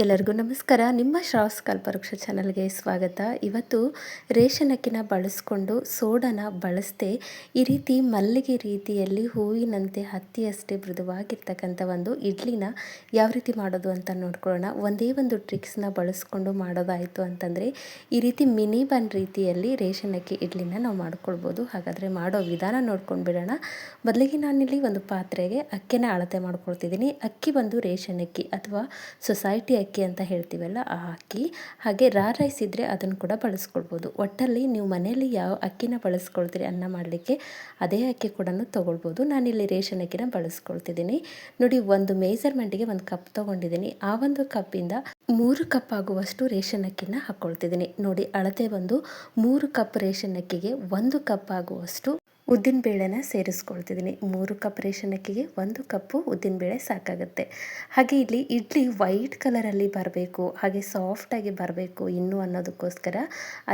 ಎಲ್ಲರಿಗೂ ನಮಸ್ಕಾರ. ನಿಮ್ಮ ಶ್ರಾವ್ಸ್ ಕಲ್ಪವೃಕ್ಷ ಚಾನಲ್ಗೆ ಸ್ವಾಗತ. ಇವತ್ತು ರೇಷನ್ ಅಕ್ಕಿನ ಬಳಸ್ಕೊಂಡು ಸೋಡಾನ ಬಳಸದೆ ಈ ರೀತಿ ಮಲ್ಲಿಗೆ ರೀತಿಯಲ್ಲಿ ಹೂವಿನಂತೆ ಹತ್ತಿಯಷ್ಟೇ ಮೃದುವಾಗಿರ್ತಕ್ಕಂಥ ಒಂದು ಇಡ್ಲಿನ ಯಾವ ರೀತಿ ಮಾಡೋದು ಅಂತ ನೋಡ್ಕೊಳ್ಳೋಣ. ಒಂದೇ ಒಂದು ಟ್ರಿಕ್ಸ್ನ ಬಳಸ್ಕೊಂಡು ಮಾಡೋದಾಯಿತು ಅಂತಂದರೆ ಈ ರೀತಿ ಮಿನಿ ಬನ್ ರೀತಿಯಲ್ಲಿ ರೇಷನ್ ಅಕ್ಕಿ ಇಡ್ಲಿನ ನಾವು ಮಾಡ್ಕೊಳ್ಬೋದು. ಹಾಗಾದರೆ ಮಾಡೋ ವಿಧಾನ ನೋಡ್ಕೊಂಡು ಬಿಡೋಣ. ಮೊದಲಿಗೆ ನಾನಿಲ್ಲಿ ಒಂದು ಪಾತ್ರೆಗೆ ಅಕ್ಕಿನ ಅಳತೆ ಮಾಡ್ಕೊಳ್ತಿದ್ದೀನಿ. ಅಕ್ಕಿ ಬಂದು ರೇಷನ್ ಅಕ್ಕಿ ಅಥವಾ ಸೊಸೈಟಿ ಅಕ್ಕಿ ಅಂತ ಹೇಳ್ತೀವಲ್ಲ ಆ ಅಕ್ಕಿ. ಹಾಗೆ ರೈಸ್ ಇದ್ದರೆ ಅದನ್ನು ಕೂಡ ಬಳಸ್ಕೊಳ್ಬೋದು. ಒಟ್ಟಲ್ಲಿ ನೀವು ಮನೆಯಲ್ಲಿ ಯಾವ ಅಕ್ಕಿನ ಬಳಸ್ಕೊಳ್ತೀರಿ ಅನ್ನ ಮಾಡಲಿಕ್ಕೆ ಅದೇ ಅಕ್ಕಿ ಕೂಡ ತೊಗೊಳ್ಬೋದು. ನಾನಿಲ್ಲಿ ರೇಷನ್ ಅಕ್ಕಿನ ಬಳಸ್ಕೊಳ್ತಿದ್ದೀನಿ. ನೋಡಿ, ಒಂದು ಮೇಜರ್ಮೆಂಟಿಗೆ ಒಂದು ಕಪ್ ತೊಗೊಂಡಿದ್ದೀನಿ. ಆ ಒಂದು ಕಪ್ಪಿಂದ 3 ಕಪ್ ಆಗುವಷ್ಟು ರೇಷನ್ ಅಕ್ಕಿನ ಹಾಕ್ಕೊಳ್ತಿದ್ದೀನಿ. ನೋಡಿ, ಅಳತೆ ಬಂದು 3 ಕಪ್ ರೇಷನ್ ಅಕ್ಕಿಗೆ 1 ಕಪ್ ಆಗುವಷ್ಟು ಉದ್ದಿನಬೇಳೆನ ಸೇರಿಸ್ಕೊಳ್ತಿದ್ದೀನಿ. 3 ಕಪ್ ರೇಷನ್ ಅಕ್ಕಿಗೆ 1 ಕಪ್ಪು ಉದ್ದಿನಬೇಳೆ ಸಾಕಾಗುತ್ತೆ. ಹಾಗೆ ಇಲ್ಲಿ ಇಡ್ಲಿ ವೈಟ್ ಕಲರಲ್ಲಿ ಬರಬೇಕು, ಹಾಗೆ ಸಾಫ್ಟಾಗಿ ಬರಬೇಕು ಇನ್ನೂ ಅನ್ನೋದಕ್ಕೋಸ್ಕರ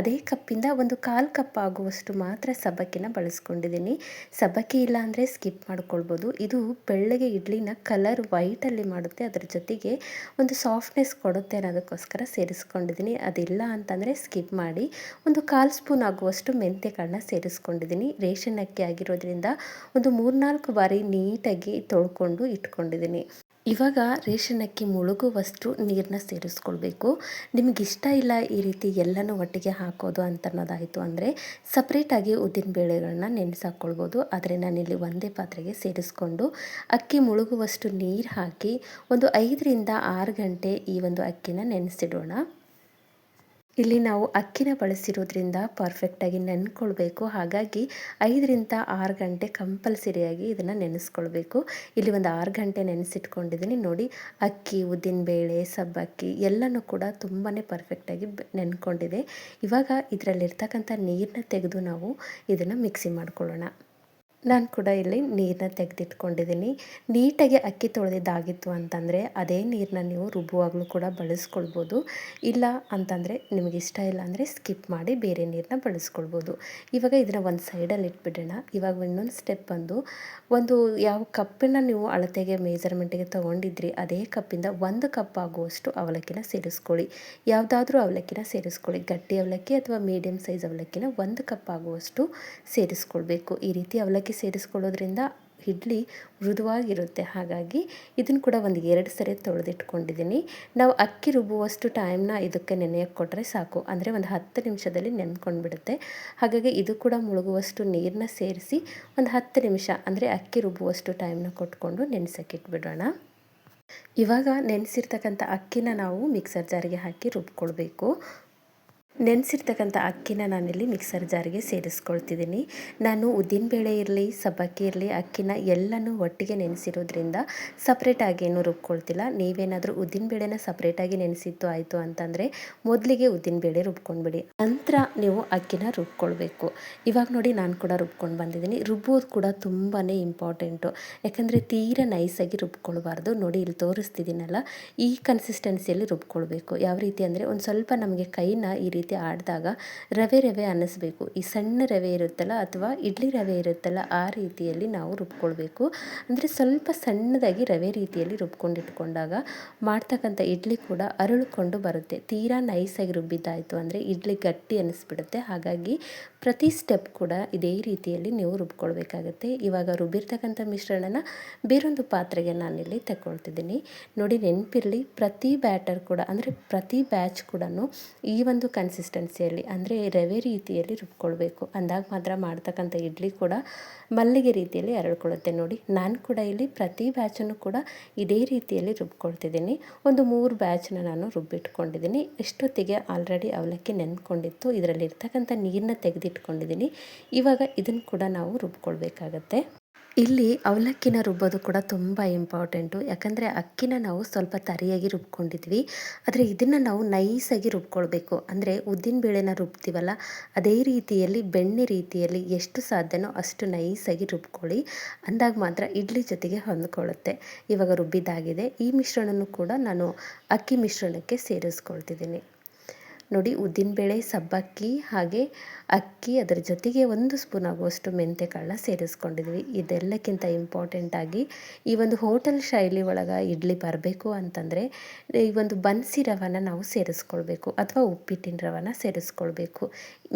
ಅದೇ ಕಪ್ಪಿಂದ ಒಂದು 1/4 ಕಪ್ ಆಗುವಷ್ಟು ಮಾತ್ರ ಸಬ್ಬಕ್ಕಿನ ಬಳಸ್ಕೊಂಡಿದ್ದೀನಿ. ಸಬ್ಬಕ್ಕಿ ಇಲ್ಲ ಅಂದರೆ ಸ್ಕಿಪ್ ಮಾಡ್ಕೊಳ್ಬೋದು. ಇದು ಬೆಳ್ಳಗೆ ಇಡ್ಲಿನ ಕಲರ್ ವೈಟಲ್ಲಿ ಮಾಡುತ್ತೆ, ಅದರ ಜೊತೆಗೆ ಒಂದು ಸಾಫ್ಟ್ನೆಸ್ ಕೊಡುತ್ತೆ ಅನ್ನೋದಕ್ಕೋಸ್ಕರ ಸೇರಿಸ್ಕೊಂಡಿದ್ದೀನಿ. ಅದಿಲ್ಲ ಅಂತಂದರೆ ಸ್ಕಿಪ್ ಮಾಡಿ. ಒಂದು 1/4 ಸ್ಪೂನ್ ಆಗುವಷ್ಟು ಮೆಂತ್ಯಕಾಳನ್ನ ಸೇರಿಸ್ಕೊಂಡಿದ್ದೀನಿ. ರೇಷನ್ ಅಕ್ಕಿ ಆಗಿರೋದ್ರಿಂದ ಒಂದು 3-4 ಬಾರಿ ನೀಟಾಗಿ ತೊಳ್ಕೊಂಡು ಇಟ್ಕೊಂಡಿದ್ದೀನಿ. ಇವಾಗ ರೇಷನ್ ಅಕ್ಕಿ ಮುಳುಗುವಷ್ಟು ನೀರನ್ನ ಸೇರಿಸ್ಕೊಳ್ಬೇಕು. ನಿಮಗಿಷ್ಟ ಇಲ್ಲ ಈ ರೀತಿ ಎಲ್ಲನೂ ಒಟ್ಟಿಗೆ ಹಾಕೋದು ಅಂತ ಅನ್ನೋದಾಯಿತು ಅಂದರೆ ಸಪ್ರೇಟಾಗಿ ಉದ್ದಿನಬೇಳೆಗಳನ್ನ ನೆನೆಸಾಕ್ಕೊಳ್ಬೋದು. ಆದರೆ ನಾನಿಲ್ಲಿ ಒಂದೇ ಪಾತ್ರೆಗೆ ಸೇರಿಸ್ಕೊಂಡು ಅಕ್ಕಿ ಮುಳುಗುವಷ್ಟು ನೀರು ಹಾಕಿ ಒಂದು 5-6 ಗಂಟೆ ಈ ಒಂದು ಅಕ್ಕಿನ ನೆನೆಸಿಡೋಣ. ಇಲ್ಲಿ ನಾವು ಅಕ್ಕಿನ ಬಳಸಿರೋದ್ರಿಂದ ಪರ್ಫೆಕ್ಟಾಗಿ ನೆನ್ಕೊಳ್ಬೇಕು. ಹಾಗಾಗಿ 5-6 ಗಂಟೆ ಕಂಪಲ್ಸರಿಯಾಗಿ ಇದನ್ನು ನೆನೆಸ್ಕೊಳ್ಬೇಕು. ಇಲ್ಲಿ ಒಂದು 6 ಗಂಟೆ ನೆನೆಸಿಟ್ಕೊಂಡಿದ್ದೀನಿ. ನೋಡಿ, ಅಕ್ಕಿ, ಉದ್ದಿನಬೇಳೆ, ಸಬ್ಬಕ್ಕಿ ಎಲ್ಲನೂ ಕೂಡ ತುಂಬಾ ಪರ್ಫೆಕ್ಟಾಗಿ ನೆನ್ಕೊಂಡಿದೆ. ಇವಾಗ ಇದರಲ್ಲಿರ್ತಕ್ಕಂಥ ನೀರನ್ನ ತೆಗೆದು ನಾವು ಇದನ್ನು ಮಿಕ್ಸಿ ಮಾಡ್ಕೊಳ್ಳೋಣ. ನಾನು ಕೂಡ ಇಲ್ಲಿ ನೀರನ್ನ ತೆಗೆದಿಟ್ಕೊಂಡಿದ್ದೀನಿ. ನೀಟಾಗಿ ಅಕ್ಕಿ ತೊಳೆದಿದ್ದಾಗಿತ್ತು ಅಂತಂದರೆ ಅದೇ ನೀರನ್ನ ನೀವು ರುಬ್ಬುವಾಗಲೂ ಕೂಡ ಬಳಸ್ಕೊಳ್ಬೋದು. ಇಲ್ಲ ಅಂತಂದರೆ ನಿಮಗೆ ಇಷ್ಟ ಇಲ್ಲ ಅಂದರೆ ಸ್ಕಿಪ್ ಮಾಡಿ ಬೇರೆ ನೀರನ್ನ ಬಳಸ್ಕೊಳ್ಬೋದು. ಇವಾಗ ಇದನ್ನು ಒಂದು ಸೈಡಲ್ಲಿ ಇಟ್ಬಿಡೋಣ. ಇವಾಗ ಇನ್ನೊಂದು ಸ್ಟೆಪ್ ಬಂದು ಒಂದು ಯಾವ ಕಪ್ಪನ್ನು ನೀವು ಅಳತೆಗೆ ಮೇಜರ್ಮೆಂಟಿಗೆ ತೊಗೊಂಡಿದ್ರಿ ಅದೇ ಕಪ್ಪಿಂದ 1 ಕಪ್ ಆಗುವಷ್ಟು ಅವಲಕ್ಕಿನ ಸೇರಿಸ್ಕೊಳ್ಳಿ. ಯಾವುದಾದ್ರೂ ಅವಲಕ್ಕಿನ ಸೇರಿಸ್ಕೊಳ್ಳಿ. ಗಟ್ಟಿ ಅವಲಕ್ಕಿ ಅಥವಾ ಮೀಡಿಯಮ್ ಸೈಜ್ ಅವಲಕ್ಕಿನ 1 ಕಪ್ ಆಗುವಷ್ಟು ಸೇರಿಸ್ಕೊಳ್ಬೇಕು. ಈ ರೀತಿ ಅವಲಕ್ಕಿ ಸೇರಿಸ್ಕೊಳ್ಳೋದ್ರಿಂದ ಇಡ್ಲಿ ಮೃದುವಾಗಿರುತ್ತೆ. ಹಾಗಾಗಿ ಇದನ್ನು ಕೂಡ ಒಂದು 2 ಸರಿ ತೊಳೆದಿಟ್ಕೊಂಡಿದ್ದೀನಿ. ನಾವು ಅಕ್ಕಿ ರುಬ್ಬುವಷ್ಟು ಟೈಮ್ನ ಇದಕ್ಕೆ ನೆನೆಯಕ್ಕೆ ಕೊಟ್ಟರೆ ಸಾಕು, ಅಂದರೆ ಒಂದು 10 ನಿಮಿಷದಲ್ಲಿ ನೆನ್ಕೊಂಡ್ಬಿಡುತ್ತೆ. ಹಾಗಾಗಿ ಇದು ಕೂಡ ಮುಳುಗುವಷ್ಟು ನೀರನ್ನ ಸೇರಿಸಿ ಒಂದು 10 ನಿಮಿಷ ಅಂದರೆ ಅಕ್ಕಿ ರುಬ್ಬುವಷ್ಟು ಟೈಮ್ನ ಕೊಟ್ಕೊಂಡು ನೆನೆಸೋಕ್ಕಿಟ್ಬಿಡೋಣ. ಇವಾಗ ನೆನೆಸಿರ್ತಕ್ಕಂಥ ಅಕ್ಕಿನ ನಾವು ಮಿಕ್ಸರ್ ಜಾರಿಗೆ ಹಾಕಿ ರುಬ್ಕೊಳ್ಬೇಕು. ನೆನೆಸಿರ್ತಕ್ಕಂಥ ಅಕ್ಕಿನ ನಾನಿಲ್ಲಿ ಮಿಕ್ಸರ್ ಜಾರಿಗೆ ಸೇರಿಸ್ಕೊಳ್ತಿದ್ದೀನಿ. ನಾನು ಉದ್ದಿನಬೇಳೆ ಇರಲಿ, ಸಬ್ಬಕ್ಕಿ ಇರಲಿ, ಅಕ್ಕಿನ ಎಲ್ಲನೂ ಒಟ್ಟಿಗೆ ನೆನೆಸಿರೋದ್ರಿಂದ ಸಪ್ರೇಟಾಗಿ ಏನೂ ರುಬ್ಕೊಳ್ತಿಲ್ಲ. ನೀವೇನಾದರೂ ಉದ್ದಿನಬೇಳೆನ ಸಪ್ರೇಟಾಗಿ ನೆನೆಸಿತ್ತು ಆಯಿತು ಅಂತಂದರೆ ಮೊದಲಿಗೆ ಉದ್ದಿನಬೇಳೆ ರುಬ್ಕೊಂಡ್ಬಿಡಿ, ನಂತರ ನೀವು ಅಕ್ಕಿನ ರುಬ್ಕೊಳ್ಬೇಕು. ಇವಾಗ ನೋಡಿ, ನಾನು ಕೂಡ ರುಬ್ಕೊಂಡು ಬಂದಿದ್ದೀನಿ. ರುಬ್ಬೋದು ಕೂಡ ತುಂಬಾ ಇಂಪಾರ್ಟೆಂಟು, ಯಾಕಂದರೆ ತೀರ ನೈಸಾಗಿ ರುಬ್ಕೊಳ್ಬಾರ್ದು. ನೋಡಿ, ಇಲ್ಲಿ ತೋರಿಸ್ತಿದ್ದೀನಲ್ಲ, ಈ ಕನ್ಸಿಸ್ಟೆನ್ಸಿಯಲ್ಲಿ ರುಬ್ಕೊಳ್ಬೇಕು. ಯಾವ ರೀತಿ ಅಂದರೆ ಒಂದು ಸ್ವಲ್ಪ ನಮಗೆ ಕೈನ ಈ ರೀತಿ ಆಡಿದಾಗ ರವೆ ಅನ್ನಿಸ್ಬೇಕು. ಈ ಸಣ್ಣ ರವೆ ಇರುತ್ತಲ್ಲ ಅಥವಾ ಇಡ್ಲಿ ರವೆ ಇರುತ್ತಲ್ಲ ಆ ರೀತಿಯಲ್ಲಿ ನಾವು ರುಬ್ಕೊಳ್ಬೇಕು. ಅಂದರೆ ಸ್ವಲ್ಪ ಸಣ್ಣದಾಗಿ ರವೆ ರೀತಿಯಲ್ಲಿ ರುಬ್ಕೊಂಡಿಟ್ಕೊಂಡಾಗ ಮಾಡ್ತಕ್ಕಂಥ ಇಡ್ಲಿ ಕೂಡ ಅರಳಿಕೊಂಡು ಬರುತ್ತೆ. ತೀರಾ ನೈಸಾಗಿ ರುಬ್ಬಿದ್ದಾಯಿತು ಅಂದರೆ ಇಡ್ಲಿ ಗಟ್ಟಿ ಅನ್ನಿಸ್ಬಿಡುತ್ತೆ. ಹಾಗಾಗಿ ಪ್ರತಿ ಸ್ಟೆಪ್ ಕೂಡ ಇದೇ ರೀತಿಯಲ್ಲಿ ನೀವು ರುಬ್ಕೊಳ್ಬೇಕಾಗತ್ತೆ. ಇವಾಗ ರುಬ್ಬಿರ್ತಕ್ಕಂಥ ಮಿಶ್ರಣನ ಬೇರೊಂದು ಪಾತ್ರೆಗೆ ನಾನಿಲ್ಲಿ ತಗೊಳ್ತಿದ್ದೀನಿ. ನೋಡಿ, ನೆನಪಿರಲಿ, ಪ್ರತಿ ಬ್ಯಾಟರ್ ಕೂಡ ಅಂದರೆ ಪ್ರತಿ ಬ್ಯಾಚ್ ಕೂಡ ಈ ಒಂದು ಕನ್ಸಿಸ್ಟೆನ್ಸಿಯಲ್ಲಿ ಅಂದರೆ ರವೆ ರೀತಿಯಲ್ಲಿ ರುಬ್ಕೊಳ್ಬೇಕು. ಅಂದಾಗ ಮಾತ್ರ ಮಾಡ್ತಕ್ಕಂಥ ಇಡ್ಲಿ ಕೂಡ ಮಲ್ಲಿಗೆ ರೀತಿಯಲ್ಲಿ ಅರಳ್ಕೊಳ್ಳುತ್ತೆ. ನೋಡಿ, ನಾನು ಕೂಡ ಇಲ್ಲಿ ಪ್ರತಿ ಬ್ಯಾಚನ್ನು ಕೂಡ ಇದೇ ರೀತಿಯಲ್ಲಿ ರುಬ್ಕೊಳ್ತಿದ್ದೀನಿ. ಒಂದು 3 ಬ್ಯಾಚನ್ನ ನಾನು ರುಬ್ಬಿಟ್ಕೊಂಡಿದ್ದೀನಿ. ಇಷ್ಟೊತ್ತಿಗೆ ಆಲ್ರೆಡಿ ಅವಲಕ್ಕಿ ನೆನ್ಕೊಂಡಿತ್ತು. ಇದರಲ್ಲಿ ಇರ್ತಕ್ಕಂಥ ನೀರನ್ನ ತೆಗೆದಿಟ್ಕೊಂಡಿದ್ದೀನಿ. ಇವಾಗ ಇದನ್ನು ಕೂಡ ನಾವು ರುಬ್ಕೊಳ್ಬೇಕಾಗತ್ತೆ. ಇಲ್ಲಿ ಅವಲಕ್ಕಿನ ರುಬ್ಬೋದು ಕೂಡ ತುಂಬ ಇಂಪಾರ್ಟೆಂಟು. ಯಾಕಂದರೆ ಅಕ್ಕಿನ ನಾವು ಸ್ವಲ್ಪ ತರಿಯಾಗಿ ರುಬ್ಕೊಂಡಿದ್ವಿ, ಆದರೆ ಇದನ್ನು ನಾವು ನೈಸಾಗಿ ರುಬ್ಕೊಳ್ಬೇಕು. ಅಂದರೆ ಉದ್ದಿನಬೇಳೆನ ರುಬ್ತೀವಲ್ಲ ಅದೇ ರೀತಿಯಲ್ಲಿ ಬೆಣ್ಣೆ ರೀತಿಯಲ್ಲಿ ಎಷ್ಟು ಸಾಧ್ಯನೋ ಅಷ್ಟು ನೈಸಾಗಿ ರುಬ್ಕೊಳ್ಳಿ. ಅಂದಾಗ ಮಾತ್ರ ಇಡ್ಲಿ ಜೊತೆಗೆ ಹೊಂದ್ಕೊಳ್ಳುತ್ತೆ. ಇವಾಗ ರುಬ್ಬಿದ್ದಾಗಿದೆ. ಈ ಮಿಶ್ರಣನೂ ಕೂಡ ನಾನು ಅಕ್ಕಿ ಮಿಶ್ರಣಕ್ಕೆ ಸೇರಿಸ್ಕೊಳ್ತಿದ್ದೀನಿ. ನೋಡಿ ಉದ್ದಿನಬೇಳೆ, ಸಬ್ಬಕ್ಕಿ ಹಾಗೆ ಅಕ್ಕಿ, ಅದರ ಜೊತೆಗೆ 1 ಸ್ಪೂನ್ ಆಗುವಷ್ಟು ಮೆಂತ್ಯ ಕಾಳನ್ನ ಸೇರಿಸ್ಕೊಂಡಿದ್ವಿ. ಇದೆಲ್ಲಕ್ಕಿಂತ ಇಂಪಾರ್ಟೆಂಟಾಗಿ ಈ ಒಂದು ಹೋಟೆಲ್ ಶೈಲಿ ಒಳಗೆ ಇಡ್ಲಿ ಬರಬೇಕು ಅಂತಂದರೆ ಈ ಒಂದು ಬನ್ಸಿ ರವಾನ ನಾವು ಸೇರಿಸ್ಕೊಳ್ಬೇಕು ಅಥವಾ ಉಪ್ಪಿಟ್ಟಿನ ರವಾನ ಸೇರಿಸ್ಕೊಳ್ಬೇಕು.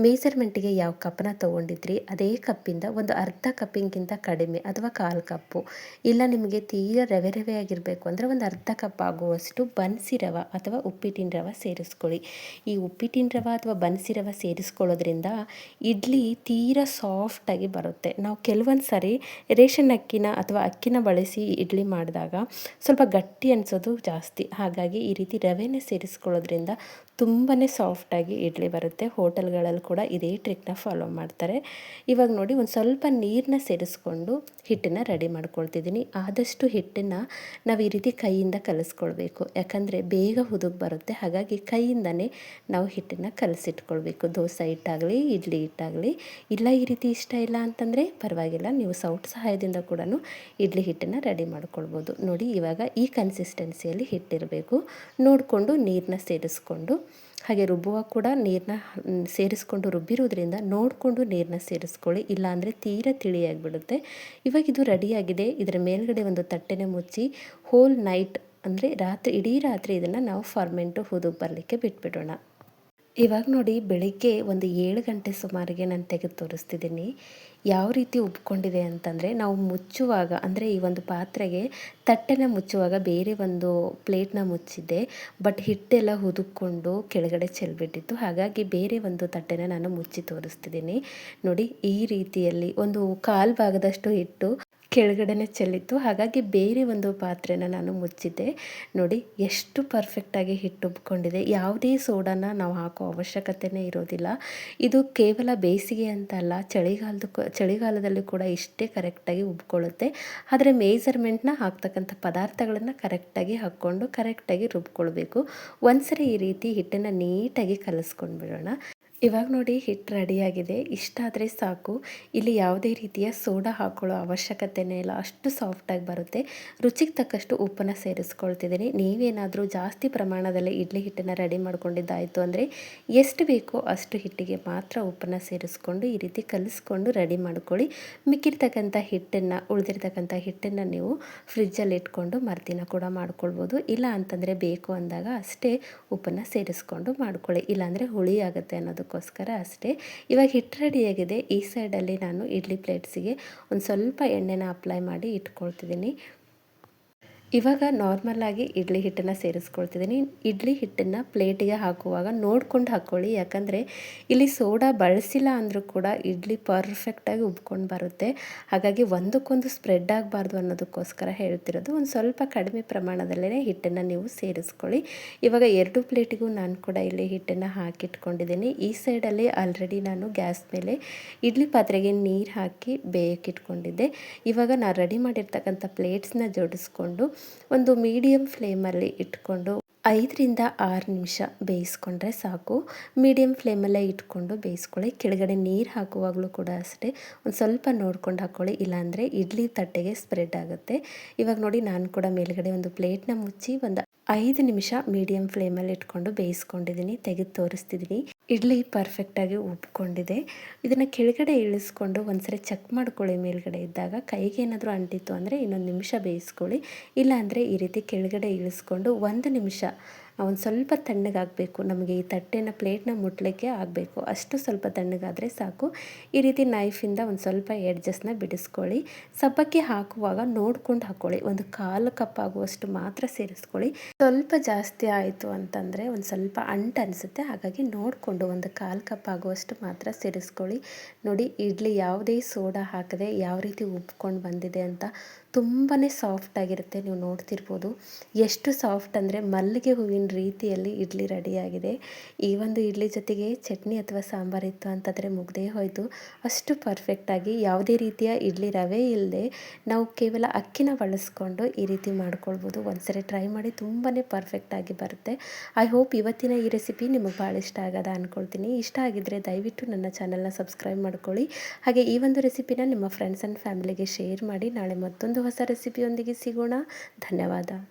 ಮೇಜರ್ಮೆಂಟಿಗೆ ಯಾವ ಕಪ್ಪನ್ನ ತೊಗೊಂಡಿದ್ರಿ ಅದೇ ಕಪ್ಪಿಂದ ಒಂದು ಅರ್ಧ ಕಪ್ಪಿಗಿಂತ ಕಡಿಮೆ ಅಥವಾ 1/4 ಕಪ್ಪು, ಇಲ್ಲ ನಿಮಗೆ ತೀರಾ ರವೆ ರವೆ ಆಗಿರಬೇಕು ಅಂದರೆ ಒಂದು ಅರ್ಧ ಕಪ್ ಆಗುವಷ್ಟು ಬನ್ಸಿ ರವೆ ಅಥವಾ ಉಪ್ಪಿಟ್ಟಿನ ರವೆ ಸೇರಿಸ್ಕೊಳ್ಳಿ. ಈ ಉಪ್ಪಿಟ್ಟಿನ ರವೆ ಅಥವಾ ಬನ್ಸಿ ರವೆ ಸೇರಿಸ್ಕೊಳ್ಳೋದ್ರಿಂದ ಇಡ್ಲಿ ತೀರಾ ಸಾಫ್ಟಾಗಿ ಬರುತ್ತೆ. ನಾವು ಕೆಲವೊಂದು ಸಾರಿ ರೇಷನ್ ಅಕ್ಕಿನ ಅಥವಾ ಅಕ್ಕಿನ ಬಳಸಿ ಇಡ್ಲಿ ಮಾಡಿದಾಗ ಸ್ವಲ್ಪ ಗಟ್ಟಿ ಅನಿಸೋದು ಜಾಸ್ತಿ. ಹಾಗಾಗಿ ಈ ರೀತಿ ರವೆನೇ ಸೇರಿಸ್ಕೊಳ್ಳೋದ್ರಿಂದ ತುಂಬಾ ಸಾಫ್ಟಾಗಿ ಇಡ್ಲಿ ಬರುತ್ತೆ. ಹೋಟೆಲ್ಗಳಲ್ಲಿ ಕೂಡ ಇದೇ ಟ್ರಿಕ್ನ ಫಾಲೋ ಮಾಡ್ತಾರೆ. ಇವಾಗ ನೋಡಿ ಒಂದು ಸ್ವಲ್ಪ ನೀರನ್ನ ಸೇರಿಸ್ಕೊಂಡು ಹಿಟ್ಟನ್ನು ರೆಡಿ ಮಾಡ್ಕೊಳ್ತಿದ್ದೀನಿ. ಆದಷ್ಟು ಹಿಟ್ಟನ್ನು ನಾವು ಈ ರೀತಿ ಕೈಯಿಂದ ಕಲಿಸ್ಕೊಳ್ಬೇಕು, ಯಾಕಂದರೆ ಬೇಗ ಹುದುಗ್ ಬರುತ್ತೆ. ಹಾಗಾಗಿ ಕೈಯಿಂದನೇ ನಾವು ಹಿಟ್ಟನ್ನು ಕಲಸಿಟ್ಕೊಳ್ಬೇಕು. ದೋಸೆ ಹಿಟ್ಟಾಗಲಿ ಇಡ್ಲಿ ಹಿಟ್ಟಾಗಲಿ. ಇಲ್ಲ ಈ ರೀತಿ ಇಷ್ಟ ಇಲ್ಲ ಅಂತಂದರೆ ಪರವಾಗಿಲ್ಲ, ನೀವು ಸೌಟ್ ಸಹಾಯದಿಂದ ಕೂಡ ಇಡ್ಲಿ ಹಿಟ್ಟನ್ನು ರೆಡಿ ಮಾಡ್ಕೊಳ್ಬೋದು. ನೋಡಿ ಇವಾಗ ಈ ಕನ್ಸಿಸ್ಟೆನ್ಸಿಯಲ್ಲಿ ಹಿಟ್ಟಿರಬೇಕು. ನೋಡಿಕೊಂಡು ನೀರನ್ನ ಸೇರಿಸ್ಕೊಂಡು ಹಾಗೆ ರುಬ್ಬುವಾಗ ಕೂಡ ನೀರನ್ನ ಸೇರಿಸ್ಕೊಂಡು ರುಬ್ಬಿರೋದ್ರಿಂದ ನೋಡಿಕೊಂಡು ನೀರನ್ನ ಸೇರಿಸ್ಕೊಳ್ಳಿ, ಇಲ್ಲಾಂದರೆ ತೀರಾ ತಿಳಿಯಾಗಿಬಿಡುತ್ತೆ. ಇವಾಗ ಇದು ರೆಡಿಯಾಗಿದೆ. ಇದರ ಮೇಲ್ಗಡೆ ಒಂದು ತಟ್ಟೆನ ಮುಚ್ಚಿ ಹೋಲ್ ನೈಟ್ ಅಂದರೆ ಇಡೀ ರಾತ್ರಿ ಇದನ್ನು ನಾವು ಫರ್ಮೆಂಟು ಹುದುಗ್ ಬರಲಿಕ್ಕೆ ಬಿಟ್ಬಿಡೋಣ. ಇವಾಗ ನೋಡಿ ಬೆಳಿಗ್ಗೆ ಒಂದು 7 ಗಂಟೆ ಸುಮಾರಿಗೆ ನಾನು ತೆಗೆದು ತೋರಿಸ್ತಿದ್ದೀನಿ. ಯಾವ ರೀತಿ ಉಬ್ಕೊಂಡಿದೆ ಅಂತಂದರೆ, ನಾವು ಮುಚ್ಚುವಾಗ ಅಂದರೆ ಈ ಒಂದು ಪಾತ್ರೆಗೆ ತಟ್ಟೆನ ಮುಚ್ಚುವಾಗ ಬೇರೆ ಒಂದು ಪ್ಲೇಟ್ನ ಮುಚ್ಚಿದ್ದೆ, ಬಟ್ ಹಿಟ್ಟೆಲ್ಲ ಹುದುಕ್ಕೊಂಡು ಕೆಳಗಡೆ ಚೆಲ್ಬಿಟ್ಟಿತ್ತು. ಹಾಗಾಗಿ ಬೇರೆ ಒಂದು ತಟ್ಟೆನ ನಾನು ಮುಚ್ಚಿ ತೋರಿಸ್ತಿದ್ದೀನಿ. ನೋಡಿ ಈ ರೀತಿಯಲ್ಲಿ ಒಂದು 1/4 ಭಾಗದಷ್ಟು ಹಿಟ್ಟು ಕೆಳಗಡೆನೆ ಚೆಲ್ಲಿತ್ತು. ಹಾಗಾಗಿ ಬೇರೆ ಒಂದು ಪಾತ್ರೆನ ನಾನು ಮುಚ್ಚಿದ್ದೆ. ನೋಡಿ ಎಷ್ಟು ಪರ್ಫೆಕ್ಟಾಗಿ ಹಿಟ್ಟು ಉಬ್ಕೊಂಡಿದೆ. ಯಾವುದೇ ಸೋಡಾನ ನಾವು ಹಾಕೋ ಅವಶ್ಯಕತೆಯೇ ಇರೋದಿಲ್ಲ. ಇದು ಕೇವಲ ಬೇಸಿಗೆ ಅಂತಲ್ಲ, ಚಳಿಗಾಲದಲ್ಲೂ ಕೂಡ ಇಷ್ಟೇ ಕರೆಕ್ಟಾಗಿ ಉಬ್ಕೊಳ್ಳುತ್ತೆ. ಆದರೆ ಮೇಜರ್ಮೆಂಟ್ನ ಹಾಕ್ತಕ್ಕಂಥ ಪದಾರ್ಥಗಳನ್ನು ಕರೆಕ್ಟಾಗಿ ಹಾಕ್ಕೊಂಡು ಕರೆಕ್ಟಾಗಿ ರುಬ್ಕೊಳ್ಬೇಕು. ಒಂದ್ಸರಿ ಈ ರೀತಿ ಹಿಟ್ಟನ್ನು ನೀಟಾಗಿ ಕಲಿಸ್ಕೊಂಡ್ಬಿಡೋಣ. ಇವಾಗ ನೋಡಿ ಹಿಟ್ಟು ರೆಡಿಯಾಗಿದೆ. ಇಷ್ಟಾದರೆ ಸಾಕು. ಇಲ್ಲಿ ಯಾವುದೇ ರೀತಿಯ ಸೋಡಾ ಹಾಕೊಳ್ಳೋ ಅವಶ್ಯಕತೆಯೇ ಇಲ್ಲ, ಅಷ್ಟು ಸಾಫ್ಟಾಗಿ ಬರುತ್ತೆ. ರುಚಿಗೆ ತಕ್ಕಷ್ಟು ಉಪ್ಪನ್ನು ಸೇರಿಸ್ಕೊಳ್ತಿದ್ದೀನಿ. ನೀವೇನಾದರೂ ಜಾಸ್ತಿ ಪ್ರಮಾಣದಲ್ಲಿ ಇಡ್ಲಿ ಹಿಟ್ಟನ್ನು ರೆಡಿ ಮಾಡ್ಕೊಂಡಿದ್ದಾಯಿತು ಅಂದರೆ ಎಷ್ಟು ಬೇಕೋ ಅಷ್ಟು ಹಿಟ್ಟಿಗೆ ಮಾತ್ರ ಉಪ್ಪನ್ನು ಸೇರಿಸ್ಕೊಂಡು ಈ ರೀತಿ ಕಲಿಸ್ಕೊಂಡು ರೆಡಿ ಮಾಡ್ಕೊಳ್ಳಿ. ಉಳಿದಿರ್ತಕ್ಕಂಥ ಹಿಟ್ಟನ್ನು ನೀವು ಫ್ರಿಜ್ಜಲ್ಲಿ ಇಟ್ಕೊಂಡು ಮರುದಿನ ಕೂಡ ಮಾಡ್ಕೊಳ್ಬೋದು. ಇಲ್ಲ ಅಂತಂದರೆ ಬೇಕು ಅಂದಾಗ ಅಷ್ಟೇ ಉಪ್ಪನ್ನು ಸೇರಿಸ್ಕೊಂಡು ಮಾಡ್ಕೊಳ್ಳಿ, ಇಲ್ಲಾಂದರೆ ಹುಳಿ ಆಗುತ್ತೆ ಅನ್ನೋದಕ್ಕೋಸ್ಕರ ಅಷ್ಟೇ. ಇವಾಗ ಹಿಟ್ಟು ರೆಡಿಯಾಗಿದೆ. ಈ ಸೈಡಲ್ಲಿ ನಾನು ಇಡ್ಲಿ ಪ್ಲೇಟ್ಸಿಗೆ ಒಂದು ಸ್ವಲ್ಪ ಎಣ್ಣೆನ ಅಪ್ಲೈ ಮಾಡಿ ಇಟ್ಕೊಳ್ತಿದ್ದೀನಿ. ಇವಾಗ ನಾರ್ಮಲಾಗಿ ಇಡ್ಲಿ ಹಿಟ್ಟನ್ನು ಸೇರಿಸ್ಕೊಳ್ತಿದ್ದೀನಿ. ಇಡ್ಲಿ ಹಿಟ್ಟನ್ನು ಪ್ಲೇಟಿಗೆ ಹಾಕುವಾಗ ನೋಡ್ಕೊಂಡು ಹಾಕ್ಕೊಳ್ಳಿ, ಯಾಕಂದರೆ ಇಲ್ಲಿ ಸೋಡಾ ಬಳಸಿಲ್ಲ ಅಂದರೂ ಕೂಡ ಇಡ್ಲಿ ಪರ್ಫೆಕ್ಟಾಗಿ ಉಬ್ಕೊಂಡು ಬರುತ್ತೆ. ಹಾಗಾಗಿ ಒಂದಕ್ಕೊಂದು ಸ್ಪ್ರೆಡ್ ಆಗಬಾರ್ದು ಅನ್ನೋದಕ್ಕೋಸ್ಕರ ಹೇಳ್ತಿರೋದು. ಒಂದು ಸ್ವಲ್ಪ ಕಡಿಮೆ ಪ್ರಮಾಣದಲ್ಲೇ ಹಿಟ್ಟನ್ನು ನೀವು ಸೇರಿಸ್ಕೊಳ್ಳಿ. ಇವಾಗ 2 ಪ್ಲೇಟಿಗೂ ನಾನು ಕೂಡ ಇಲ್ಲಿ ಹಿಟ್ಟನ್ನು ಹಾಕಿಟ್ಕೊಂಡಿದ್ದೀನಿ. ಈ ಸೈಡಲ್ಲಿ ಆಲ್ರೆಡಿ ನಾನು ಗ್ಯಾಸ್ ಮೇಲೆ ಇಡ್ಲಿ ಪಾತ್ರೆಗೆ ನೀರು ಹಾಕಿ ಬೇಯಕ್ಕಿಟ್ಕೊಂಡಿದ್ದೆ. ಇವಾಗ ನಾನು ರೆಡಿ ಮಾಡಿರ್ತಕ್ಕಂಥ ಪ್ಲೇಟ್ಸ್ನ ಜೋಡಿಸ್ಕೊಂಡು ಒಂದು ಮೀಡಿಯಮ್ ಫ್ಲೇಮಲ್ಲಿ ಇಟ್ಕೊಂಡು 5ರಿಂದ 6 ನಿಮಿಷ ಬೇಯಿಸ್ಕೊಂಡ್ರೆ ಸಾಕು. ಮೀಡಿಯಮ್ ಫ್ಲೇಮಲ್ಲೇ ಇಟ್ಕೊಂಡು ಬೇಯಿಸ್ಕೊಳ್ಳಿ. ಕೆಳಗಡೆ ನೀರು ಹಾಕುವಾಗಲೂ ಕೂಡ ಅಷ್ಟೇ ಒಂದು ಸ್ವಲ್ಪ ನೋಡ್ಕೊಂಡು ಹಾಕ್ಕೊಳ್ಳಿ, ಇಲ್ಲಾಂದರೆ ಇಡ್ಲಿ ತಟ್ಟೆಗೆ ಸ್ಪ್ರೆಡ್ ಆಗುತ್ತೆ. ಇವಾಗ ನೋಡಿ ನಾನು ಕೂಡ ಮೇಲ್ಗಡೆ ಒಂದು ಪ್ಲೇಟ್ನ ಮುಚ್ಚಿ ಒಂದು 5 ನಿಮಿಷ ಮೀಡಿಯಮ್ ಫ್ಲೇಮಲ್ಲಿ ಇಟ್ಕೊಂಡು ಬೇಯಿಸ್ಕೊಂಡಿದ್ದೀನಿ. ತೆಗೆದು ತೋರಿಸ್ತಿದ್ದೀನಿ. ಇಡ್ಲಿ ಪರ್ಫೆಕ್ಟಾಗಿ ಉಬ್ಕೊಂಡಿದೆ. ಇದನ್ನು ಕೆಳಗಡೆ ಇಳಿಸ್ಕೊಂಡು ಒಂದ್ಸರಿ ಚೆಕ್ ಮಾಡ್ಕೊಳ್ಳಿ. ಮೇಲ್ಗಡೆ ಇದ್ದಾಗ ಕೈಗೆ ಏನಾದರೂ ಅಂಟಿತ್ತು ಅಂದರೆ ಇನ್ನೊಂದು ನಿಮಿಷ ಬೇಯಿಸ್ಕೊಳ್ಳಿ. ಇಲ್ಲಾಂದರೆ ಈ ರೀತಿ ಕೆಳಗಡೆ ಇಳಿಸ್ಕೊಂಡು 1 ನಿಮಿಷ ಒಂದು ಸ್ವಲ್ಪ ತಣ್ಣಗಾಗಬೇಕು. ನಮಗೆ ಈ ಪ್ಲೇಟ್ನ ಮುಟ್ಲಿಕ್ಕೆ ಆಗಬೇಕು, ಅಷ್ಟು ಸ್ವಲ್ಪ ತಣ್ಣಗಾದರೆ ಸಾಕು. ಈ ರೀತಿ ನೈಫಿಂದ ಒಂದು ಸ್ವಲ್ಪ ಎಡ್ಜಸ್ನ ಬಿಡಿಸ್ಕೊಳ್ಳಿ. ಸಬ್ಬಕ್ಕಿ ಹಾಕುವಾಗ ನೋಡ್ಕೊಂಡು ಹಾಕ್ಕೊಳ್ಳಿ. ಒಂದು 1/4 ಕಪ್ ಆಗುವಷ್ಟು ಮಾತ್ರ ಸೇರಿಸ್ಕೊಳ್ಳಿ. ಸ್ವಲ್ಪ ಜಾಸ್ತಿ ಆಯಿತು ಅಂತಂದರೆ ಒಂದು ಸ್ವಲ್ಪ ಅಂಟು ಅನಿಸುತ್ತೆ. ಹಾಗಾಗಿ ನೋಡಿಕೊಂಡು ಒಂದು 1/4 ಕಪ್ ಆಗುವಷ್ಟು ಮಾತ್ರ ಸೇರಿಸ್ಕೊಳ್ಳಿ. ನೋಡಿ ಇಡ್ಲಿ ಯಾವುದೇ ಸೋಡಾ ಹಾಕದೆ ಯಾವ ರೀತಿ ಉಬ್ಕೊಂಡು ಬಂದಿದೆ ಅಂತ. ತುಂಬಾ ಸಾಫ್ಟಾಗಿರುತ್ತೆ. ನೀವು ನೋಡ್ತಿರ್ಬೋದು ಎಷ್ಟು ಸಾಫ್ಟ್ ಅಂದರೆ ಮಲ್ಲಿಗೆ ಹೂವಿನ ರೀತಿಯಲ್ಲಿ ಇಡ್ಲಿ ರೆಡಿಯಾಗಿದೆ. ಈ ಒಂದು ಇಡ್ಲಿ ಜೊತೆಗೆ ಚಟ್ನಿ ಅಥವಾ ಸಾಂಬಾರು ಇತ್ತು ಅಂತಂದರೆ ಮುಗ್ದೇ ಹೋಯಿತು. ಅಷ್ಟು ಪರ್ಫೆಕ್ಟಾಗಿ ಯಾವುದೇ ರೀತಿಯ ಇಡ್ಲಿ ರವೆ ಇಲ್ಲದೆ ನಾವು ಕೇವಲ ಅಕ್ಕಿನ ಬಳಸ್ಕೊಂಡು ಈ ರೀತಿ ಮಾಡ್ಕೊಳ್ಬೋದು. ಒಂದ್ಸರಿ ಟ್ರೈ ಮಾಡಿ, ತುಂಬಾ ಪರ್ಫೆಕ್ಟಾಗಿ ಬರುತ್ತೆ. ಐ ಹೋಪ್ ಇವತ್ತಿನ ಈ ರೆಸಿಪಿ ನಿಮಗೆ ಭಾಳ ಇಷ್ಟ ಆಗದ ಅಂದ್ಕೊಳ್ತೀನಿ. ಇಷ್ಟ ಆಗಿದ್ದರೆ ದಯವಿಟ್ಟು ನನ್ನ ಚಾನಲ್ನ ಸಬ್ಸ್ಕ್ರೈಬ್ ಮಾಡ್ಕೊಳ್ಳಿ. ಹಾಗೆ ಈ ಒಂದು ರೆಸಿಪಿನ ನಿಮ್ಮ ಫ್ರೆಂಡ್ಸ್ ಆ್ಯಂಡ್ ಫ್ಯಾಮಿಲಿಗೆ ಶೇರ್ ಮಾಡಿ. ನಾಳೆ ಮತ್ತೊಂದು ಹೊಸ ರೆಸಿಪಿಯೊಂದಿಗೆ ಸಿಗೋಣ. ಧನ್ಯವಾದ.